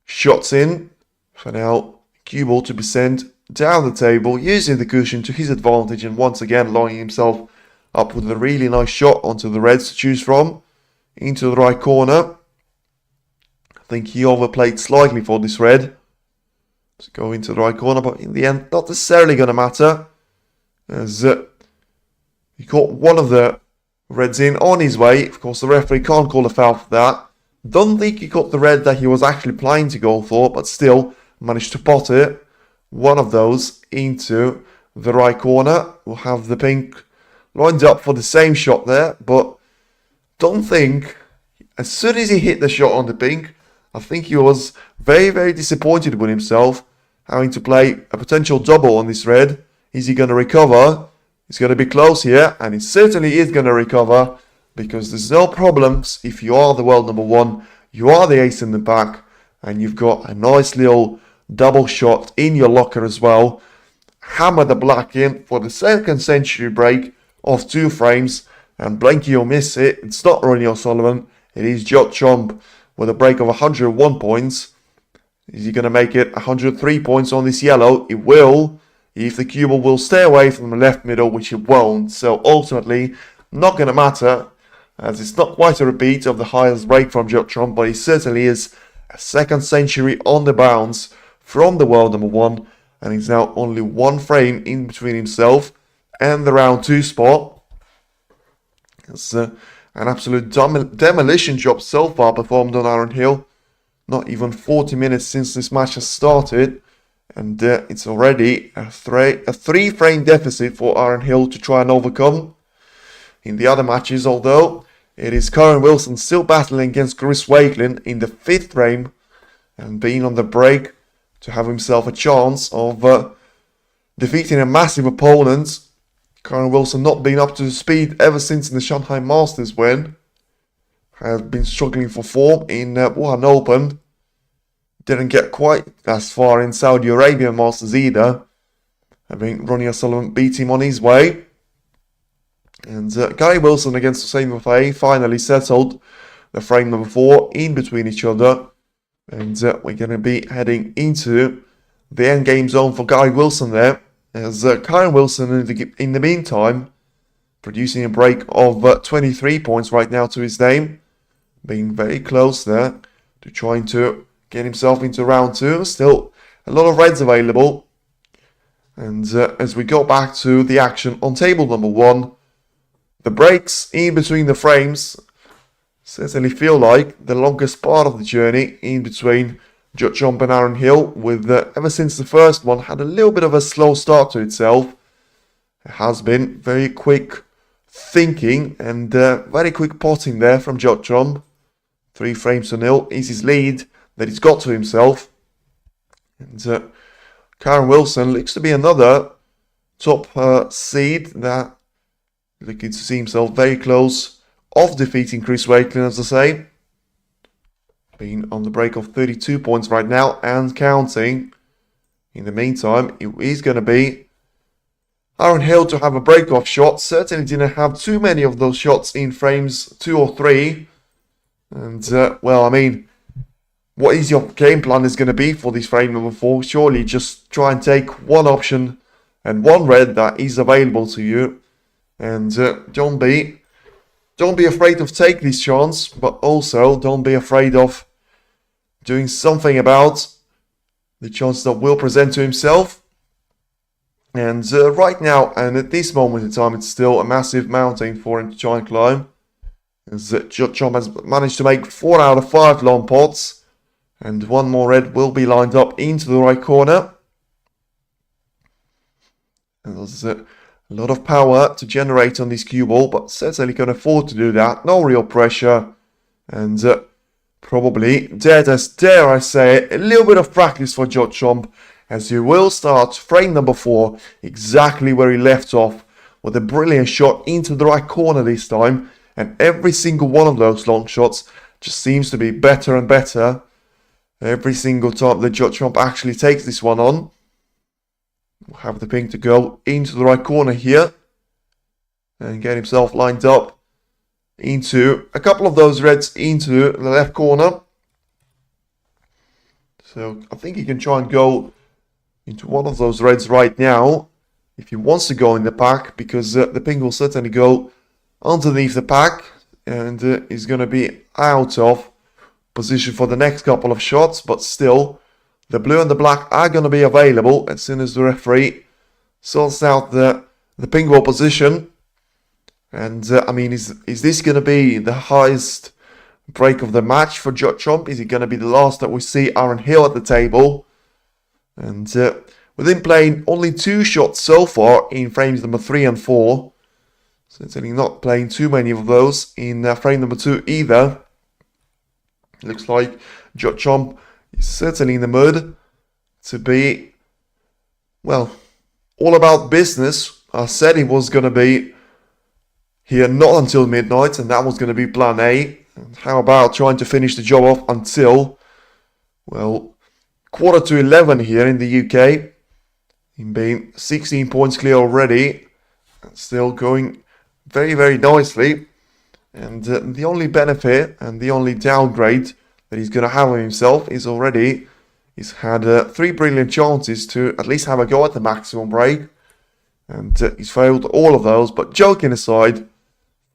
shots in. For now, cue ball to be sent down the table, using the cushion to his advantage, and once again lining himself up with a really nice shot onto the reds to choose from. Into the right corner. I think he overplayed slightly for this red. To go into the right corner, but in the end, not necessarily going to matter. As he caught one of the reds in on his way. Of course, the referee can't call a foul for that. Don't think he caught the red that he was actually planning to go for, but still managed to pot it. One of those into the right corner. We'll have the pink lined up for the same shot there, but don't think, as soon as he hit the shot on the pink, I think he was very, very disappointed with himself, having to play a potential double on this red. Is he going to recover? He's going to be close here, and he certainly is going to recover, because there's no problems if you are the world number 1, you are the ace in the pack, and you've got a nice little double shot in your locker as well. Hammer the black in for the second century break of 2 frames, and blanky you'll miss it. It's not Ronnie O'Sullivan, it is Judd with a break of 101 points. Is he going to make it 103 points on this yellow? It will, if the cue ball will stay away from the left middle, which it won't. So ultimately, not going to matter, as it's not quite a repeat of the highest break from Judd, but he certainly is a second century on the bounce from the world number 1, and he's now only 1 frame in between himself and the round 2 spot. It's an absolute demolition job so far performed on Aaron Hill. Not even 40 minutes since this match has started, and it's already a 3 frame deficit for Aaron Hill to try and overcome. In the other matches, although, it is Karen Wilson still battling against Chris Wakelin in the 5th frame, and being on the break to have himself a chance of defeating a massive opponent. Karen Wilson not been up to speed ever since the Shanghai Masters win. Has been struggling for form in Wuhan Open. Didn't get quite as far in Saudi Arabia Masters either. I think Ronnie O'Sullivan beat him on his way. And Gary Wilson against Hussein Mafei finally settled the frame number 4 in between each other. And we're going to be heading into the endgame zone for Gary Wilson there. As Karen Wilson, in the meantime, producing a break of 23 points right now to his name. Being very close there to trying to get himself into round 2. Still a lot of reds available. And as we go back to the action on table number 1, the breaks in between the frames certainly feel like the longest part of the journey in between Judd and Aaron Hill, with ever since the first one had a little bit of a slow start to itself. It has been very quick thinking and very quick potting there from Judd. 3 frames to 0 is his lead that he's got to himself. And Karen Wilson looks to be another top seed that looking to see himself very close of defeating Chris Wakelin, as I say. Being on the break of 32 points right now and counting. In the meantime, it is going to be Aaron Hill to have a break-off shot. Certainly didn't have too many of those shots in frames 2 or 3. And, well, I mean, what is your game plan is going to be for this frame number 4? Surely just try and take one option and one red that is available to you. And don't be afraid of taking this chance, but also don't be afraid of doing something about the chance that will present to himself. And right now, and at this moment in time, it's still a massive mountain for him to try and climb. As Judd has managed to make 4 out of 5 long pots. And one more red will be lined up into the right corner. And there's a lot of power to generate on this cue ball, but certainly can afford to do that. No real pressure. And probably, dare I say it, a little bit of practice for Judd, as he will start frame number 4 exactly where he left off, with a brilliant shot into the right corner this time. And every single one of those long shots just seems to be better and better every single time that Judd actually takes this one on. We'll have the pink to go into the right corner here and get himself lined up into a couple of those reds into the left corner. So I think he can try and go into one of those reds right now if he wants to go in the pack, because the pink will certainly go underneath the pack and is going to be out of position for the next couple of shots. But still, the blue and the black are going to be available as soon as the referee sorts out the pink ball position. And I mean, is this going to be the highest break of the match for Judd? Is it going to be the last that we see Aaron Hill at the table? And with him playing only 2 shots so far in frames number 3 and 4, certainly not playing too many of those in frame number 2 either. It looks like Judd is certainly in the mood to be, well, all about business. I said he was going to be here not until midnight, and that was going to be plan A. And how about trying to finish the job off until, well, 11:15 here in the UK. Him being 16 points clear already, and still going very, very nicely. And the only benefit and the only downgrade that he's going to have of himself is already he's had 3 brilliant chances to at least have a go at the maximum break. And he's failed all of those. But joking aside,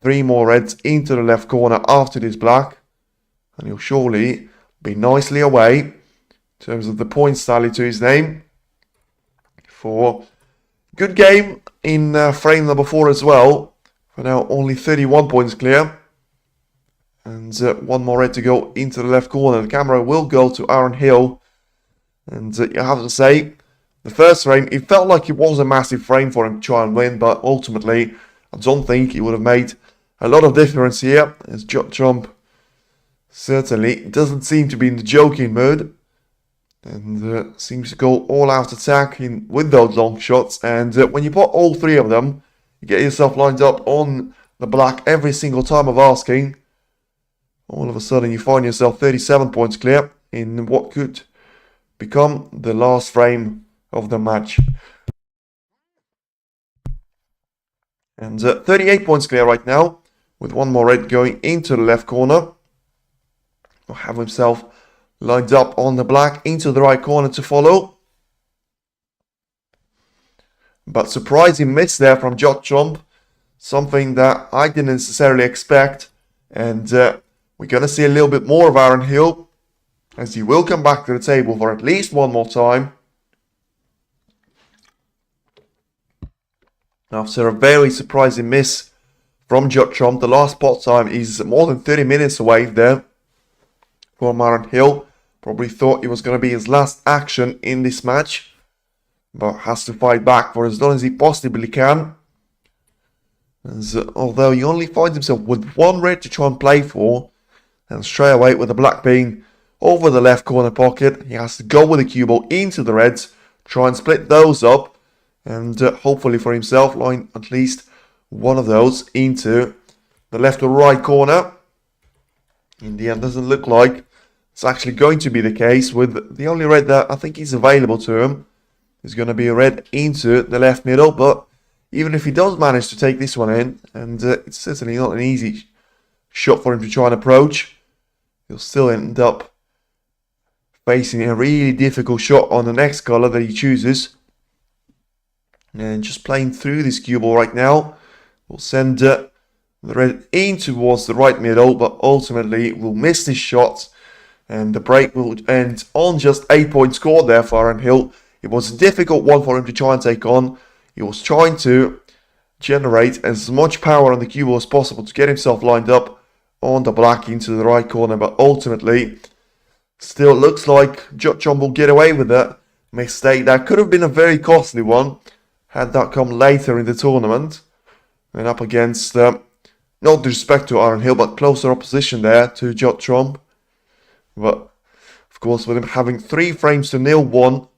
3 more reds into the left corner after this black. And he'll surely be nicely away in terms of the points tally to his name. For good game in frame number 4 as well. For now, only 31 points clear. And 1 more red to go into the left corner. The camera will go to Aaron Hill. And you have to say, the first frame, it felt like it was a massive frame for him to try and win. But ultimately, I don't think it would have made a lot of difference here. As Judd certainly doesn't seem to be in the joking mood. And seems to go all out attack with those long shots. And when you put all 3 of them, you get yourself lined up on the black every single time of asking. All of a sudden you find yourself 37 points clear in what could become the last frame of the match. And 38 points clear right now, with 1 more red going into the left corner. Will have himself lined up on the black into the right corner to follow. But surprising miss there from Judd, something that I didn't necessarily expect. And we're going to see a little bit more of Aaron Hill, as he will come back to the table for at least 1 more time. After a very surprising miss from Judd, the last pot time is more than 30 minutes away there from Aaron Hill. Probably thought it was going to be his last action in this match, but has to fight back for as long as he possibly can. As, although he only finds himself with 1 red to try and play for, and straight away with the black being over the left corner pocket, he has to go with the cue ball into the reds, try and split those up, and hopefully for himself line at least 1 of those into the left or right corner. In the end, doesn't look like it's actually going to be the case, with the only red that I think is available to him is going to be a red into the left middle. But even if he does manage to take this one in, and it's certainly not an easy shot for him to try and approach, he'll still end up facing a really difficult shot on the next colour that he chooses. And just playing through this cue ball right now, we'll send the red in towards the right middle, but ultimately will miss this shot. And the break will end on just 8 points scored there for Aaron Hill. It was a difficult one for him to try and take on, He was trying to generate as much power on the cue ball as possible to get himself lined up on the black into the right corner, but ultimately still looks like Judd will get away with that mistake. That could have been a very costly one had that come later in the tournament and up against no disrespect to Aaron Hill, but closer opposition there to Judd. But of course, with him having 3 frames to 0-1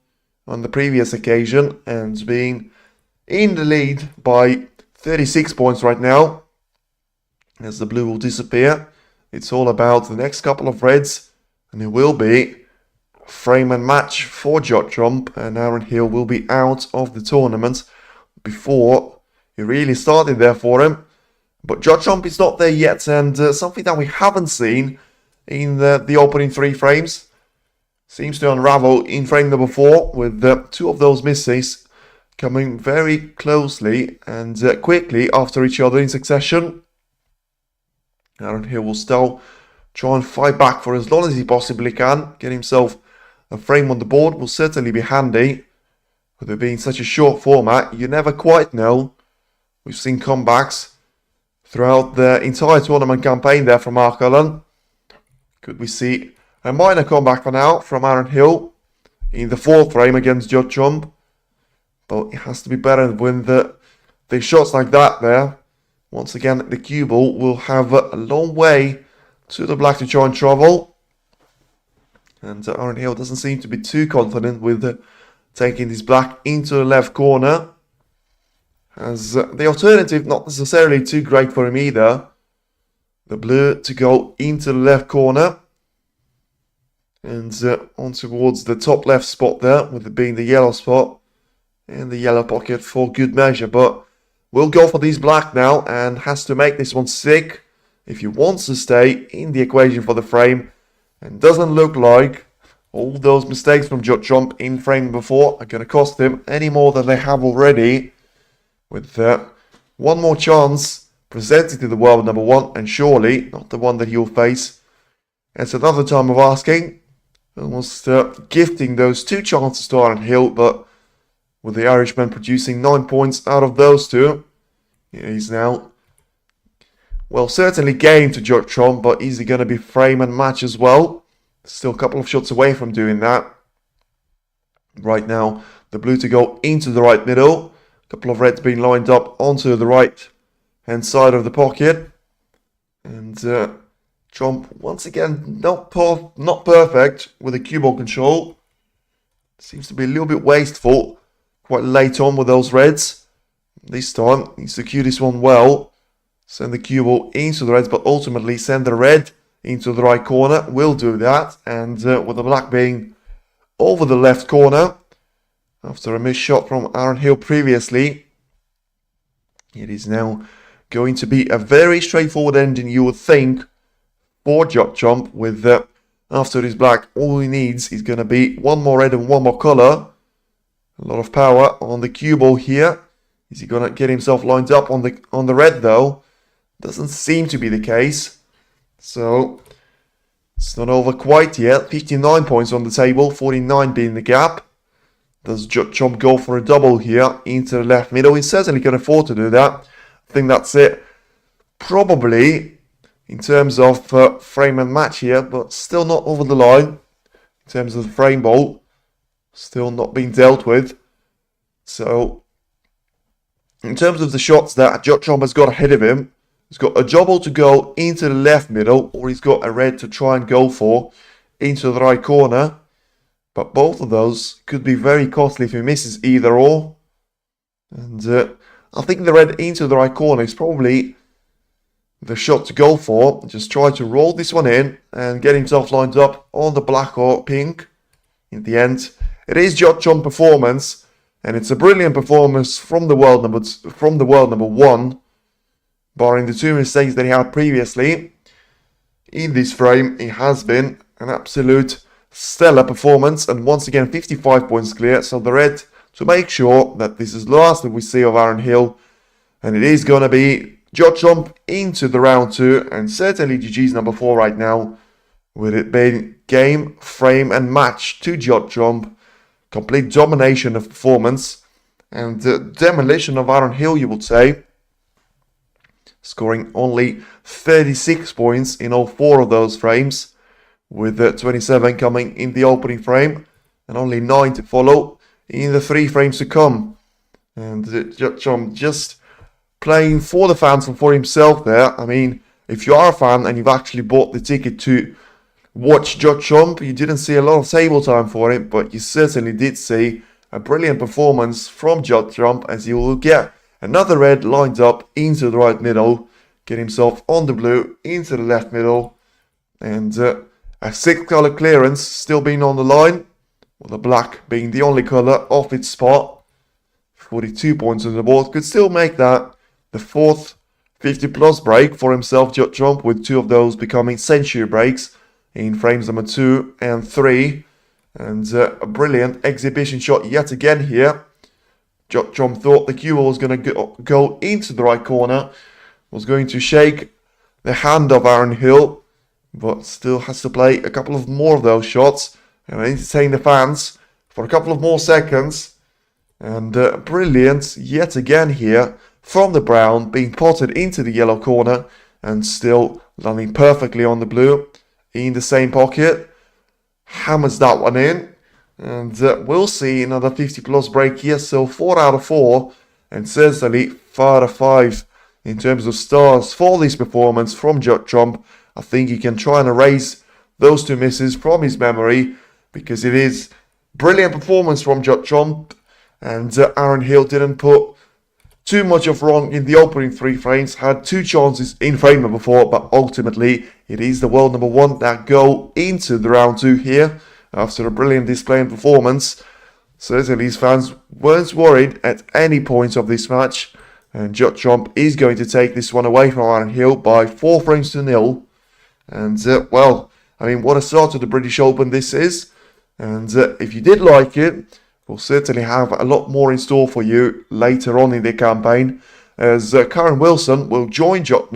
on the previous occasion and being in the lead by 36 points right now, as the blue will disappear, it's all about the next couple of reds, and it will be frame and match for Judd, and Aaron Hill will be out of the tournament before it really started there for him. But Judd is not there yet, and something that we haven't seen in the opening 3 frames seems to unravel in frame number 4, with 2 of those misses coming very closely and quickly after each other in succession. Aaron Hill will still try and fight back for as long as he possibly can. Get himself a frame on the board will certainly be handy. With it being such a short format, you never quite know. We've seen comebacks throughout the entire tournament campaign there from Watchalong. Could we see a minor comeback for now from Aaron Hill in the 4th frame against Judd? But it has to be better when the shots like that there. Once again, the cue ball will have a long way to the black to try and travel. And Aaron Hill doesn't seem to be too confident with taking this black into the left corner. As the alternative not necessarily too great for him either. The blue to go into the left corner. And on towards the top left spot there, with it being the yellow spot. In the yellow pocket for good measure, but we'll go for these black now and has to make this one sick if he wants to stay in the equation for the frame, and doesn't look like all those mistakes from Judd in frame before are going to cost him any more than they have already, with one more chance presented to the world number 1, and surely not the one that he'll face. It's another time of asking, almost gifting those 2 chances to Aaron Hill, but with the Irishman producing 9 points out of those 2. He's now, well, certainly game to Judd, but is he going to be frame and match as well? Still a couple of shots away from doing that. Right now, the blue to go into the right middle. A couple of reds being lined up onto the right hand side of the pocket. And Trump, once again, not perfect with the cue ball control. Seems to be a little bit wasteful. Quite late on with those reds. This time, needs to cue this one well. Send the cue ball into the reds, but ultimately send the red into the right corner. Will do that. And with the black being over the left corner, after a missed shot from Aaron Hill previously, it is now going to be a very straightforward ending, you would think, for Judd, with after this black, all he needs is going to be 1 more red and 1 more colour. A lot of power on the cue ball here. Is he going to get himself lined up on the red though? Doesn't seem to be the case. So it's not over quite yet. 59 points on the table, 49 being the gap. Does Judd go for a double here into the left middle? He certainly can afford to do that. I think that's it. Probably in terms of frame and match here, but still not over the line in terms of the frame ball. Still not being dealt with. So, in terms of the shots that Judd has got ahead of him, he's got a double to go into the left middle, or he's got a red to try and go for into the right corner. But both of those could be very costly if he misses either or. And I think the red into the right corner is probably the shot to go for. Just try to roll this one in and get himself lined up on the black or pink. In the end, it is Judd performance, and it's a brilliant performance from the world number 1, barring the 2 mistakes that he had previously. In this frame, it has been an absolute stellar performance, and once again 55 points clear. So the red to make sure that this is the last that we see of Aaron Hill, and it is going to be Judd into the round 2, and certainly GG's number 4 right now, with it being game, frame and match to Judd. Complete domination of performance, and demolition of Aaron Hill, you would say, scoring only 36 points in all 4 of those frames, with 27 coming in the opening frame and only 9 to follow in the 3 frames to come. And Judd just playing for the fans and for himself there. I mean, if you are a fan and you've actually bought the ticket to watch Judd, you didn't see a lot of table time for him, but you certainly did see a brilliant performance from Judd, as he will get another red lined up into the right middle, get himself on the blue into the left middle, and a 6-colour clearance still being on the line, with the black being the only colour off its spot. 42 points on the board, could still make that the 4th 50+ break for himself, Judd, with 2 of those becoming century breaks in frames number 2 and 3. And a brilliant exhibition shot yet again here. Judd thought the cue ball was going to go into the right corner, was going to shake the hand of Aaron Hill, but still has to play a couple of more of those shots and entertain the fans for a couple of more seconds. And brilliant yet again here from the brown, being potted into the yellow corner and still landing perfectly on the blue in the same pocket. Hammers that one in, and we'll see another 50+ break here. So 4 out of 4, and certainly 5 out of 5 in terms of stars for this performance from Judd. I think he can try and erase those 2 misses from his memory, because it is brilliant performance from Judd, and Aaron Hill didn't put too much of wrong in the opening 3 frames, had 2 chances in frame number 4, but ultimately it is the world number 1 that go into the round 2 here after a brilliant display and performance. Certainly his fans weren't worried at any point of this match, and Judd is going to take this one away from Aaron Hill by 4 frames to 0. And well, I mean, what a start to the British Open this is. And if you did like it, we'll certainly have a lot more in store for you later on in the campaign, as Karen Wilson will join Judd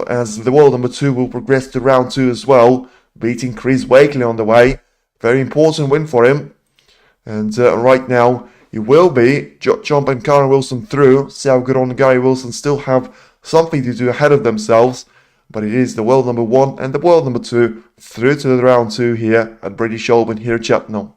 as the world number 2 will progress to round 2 as well, beating Chris Wakely on the way. Very important win for him. And right now, it will be Judd and Karen Wilson through. Sao Guron and Gary Wilson still have something to do ahead of themselves, but it is the world number 1 and the world number 2 through to the round 2 here at British Open here at Cheltenham.